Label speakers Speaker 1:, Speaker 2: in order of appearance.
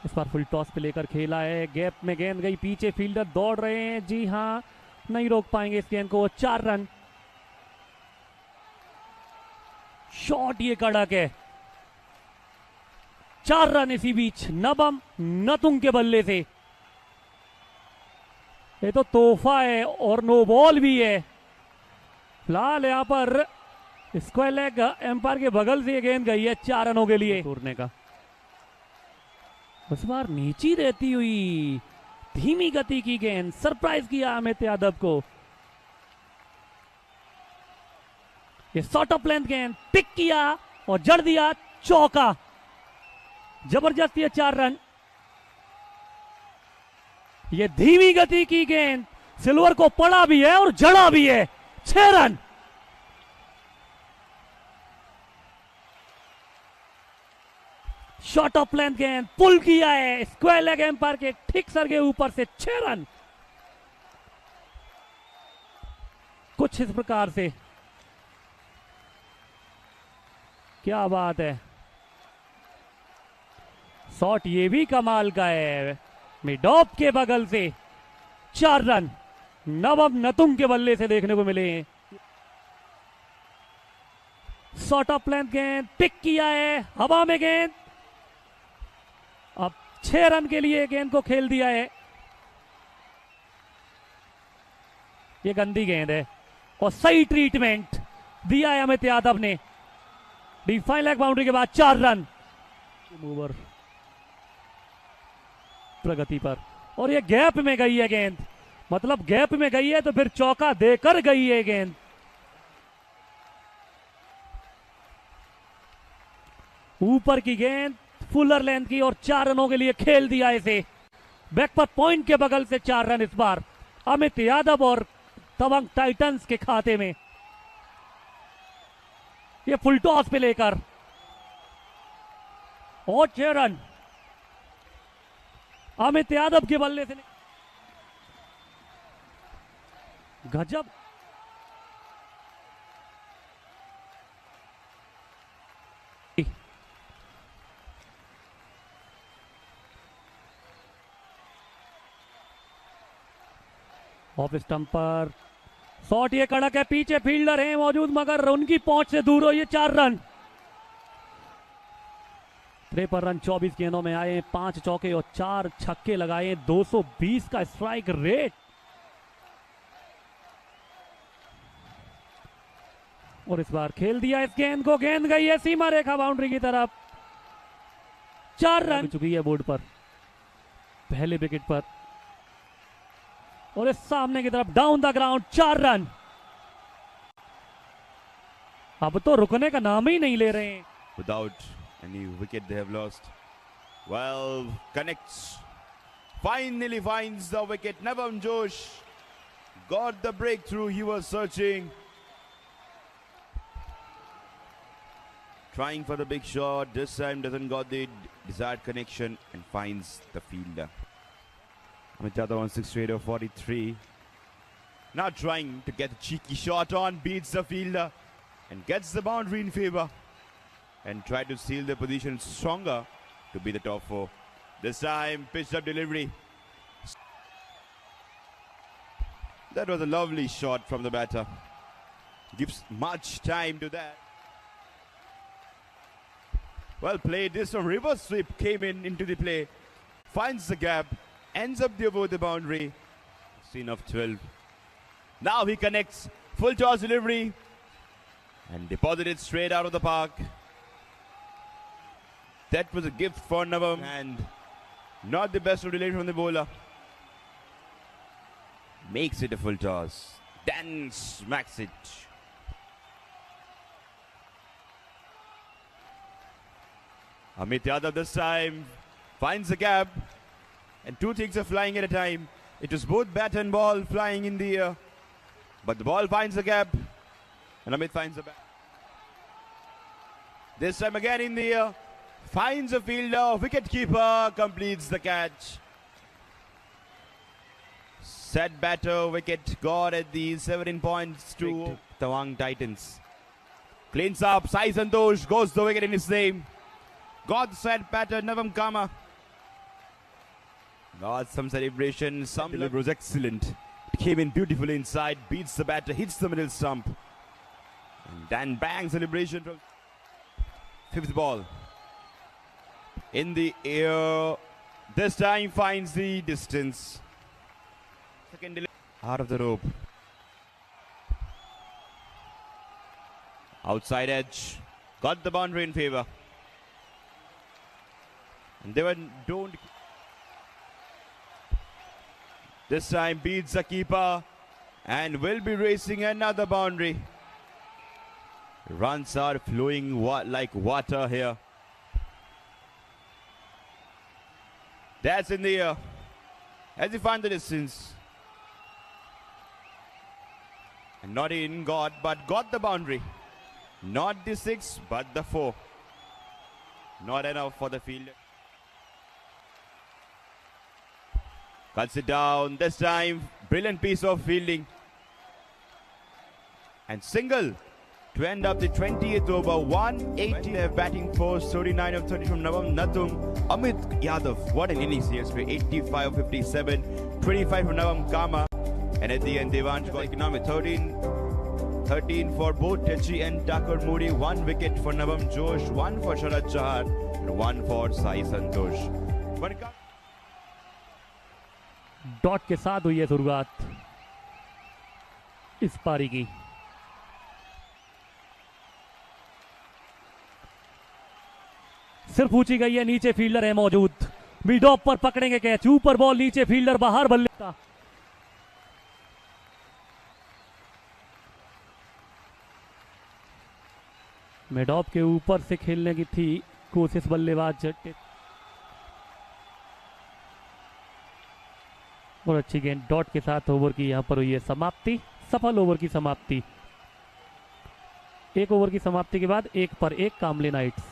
Speaker 1: इस बार full toss पे लेकर खेला है, गैप में गेंद गई पीछे, फील्डर दौड़ रहे हैं, जी हां नहीं रोक पाएंगे इस गेंद को। 4 रन। शॉट ये कड़क है, 4 रन इसी बीच नवम नतुंग के बल्ले से। ये तो तोहफा है और नो बॉल भी है। फिलहाल यहां पर स्क्वायर लेग एम्पायर के बगल से ये गेंद गई है 4 रनों के लिए तोड़ने का। इस बार नीची रहती हुई धीमी गति की गेंद, सरप्राइज किया अमित यादव को। ये शॉर्ट ऑफ लेंथ गेंद पिक किया और जड़ दिया चौका। जबरदस्त ये 4 रन। ये धीमी गति की गेंद सिल्वर को पड़ा भी है और जड़ा भी है। 6 रन। शॉर्ट ऑफ लेंथ गेंद पुल किया है स्क्वायर लेग एम्पायर के ठीक सर के ऊपर से। 6 रन। कुछ इस प्रकार से, क्या बात है। शॉट ये भी कमाल का है, मिडॉप के बगल से। 4 रन नवम नतुंग के बल्ले से देखने को मिले हैं। शॉर्ट ऑफ लेंथ गेंद पिक किया है, हवा में गेंद। अब 6 रन के लिए गेंद को खेल दिया है। ये गंदी गेंद है और सही ट्रीटमेंट दिया है अमित यादव ने। डिफाइन लेग बाउंड्री के बाद 4 रन। ओवर प्रगति पर और ये गैप में गई है गेंद, मतलब गैप में गई है तो फिर चौका देकर गई है गेंद। ऊपर की गेंद फुलर लेंथ की और 4 रनों के लिए खेल दिया इसे। बैक पर पॉइंट के बगल से 4 रन इस बार अमित यादव और तवांग टाइटंस के खाते में। ये फुल टॉस पे लेकर और 6 रन अमित यादव के बल्ले से। गजब। ऑफ स्टंप पर शॉट ये कड़क है, पीछे फील्डर है मौजूद मगर उनकी पहुंच से दूर हो। ये 4 रन। 53 रन 24 गेंदों में आए, 5 चौके और 4 छक्के लगाए, 220 का स्ट्राइक रेट। और इस बार खेल दिया इस गेंद को, गेंद गई है सीमा रेखा बाउंड्री की तरफ। 4 रन चुकी है बोर्ड पर पहले विकेट पर और इस सामने की तरफ डाउन द ग्राउंड 4 रन। अब तो रुकने का नाम ही नहीं ले रहे हैं।
Speaker 2: Without any wicket they have lost. Well, connects. Finally finds the wicket. Navam Josh got the breakthrough he was searching. Trying for the big shot. This time doesn't got the desired connection and finds the fielder. Amit Yadav on 6 of 43. Now trying to get a cheeky shot on. Beats the fielder and gets the boundary in favor. And try to seal the position stronger to be the top 4. This time, pitched up delivery. That was a lovely shot from the batter. Gives much time to that. Well played. This from reverse sweep came into the play. Finds the gap. Ends up over the boundary. Scene of 12. Now he connects. Full toss delivery. And deposited straight out of the park. That was a gift for Navam and not the best of delivery from the bowler. Makes it a full toss. Then smacks it. Amit Yadav this time finds the gap and 2 things are flying at a time. It was both bat and ball flying in the air. But the ball finds the gap and Amit finds the bat. This time again in the air. Finds a fielder, wicket-keeper completes the catch. Set batter, wicket got at the 17 points to Tawang Titans. Cleans up, Sai Santosh goes the wicket in his name. Got the set batter, Navam Kama. Got some celebration. Some delivery was excellent. It came in beautifully inside, beats the batter, hits the middle stump. And then bang, celebration from fifth ball. In the air. This time finds the distance. Second delivery. Out of the rope. Outside edge. Got the boundary in favor. And they don't. This time beats the keeper and will be racing another boundary. Runs are flowing like water here. That's in the air. As he finds the distance. And not in but got the boundary. Not the 6, but the 4. Not enough for the fielder. Cuts it down. This time, brilliant piece of fielding. And single to end up the 20th over. 180 batting force. 39 of 30 from Navam Natum. Amit Yadav. What an innings he has played. 85 of 57. 25 from Navam Kama. And at the end, Devansh got economic 13 for both Techi and Thakur Moody. 1 wicket for Navam Josh. 1 for Sharad Chahar. And 1 for Sai Santosh.
Speaker 1: Dot के साथ हुई है शुरुआत इस पारी की। सिर्फ पूछी गई है, नीचे फील्डर है मौजूद। मिड ऑफ पर पकड़ेंगे कैच, ऊपर बॉल, नीचे फील्डर बाहर बल्ले का। मिड ऑफ के ऊपर से खेलने की थी कोशिश बल्लेबाज और अच्छी गेंद डॉट के साथ ओवर की यहां पर हुई है समाप्ति। सफल ओवर की समाप्ति। 1 ओवर की समाप्ति के बाद 1 पर 1 कामले नाइट्स।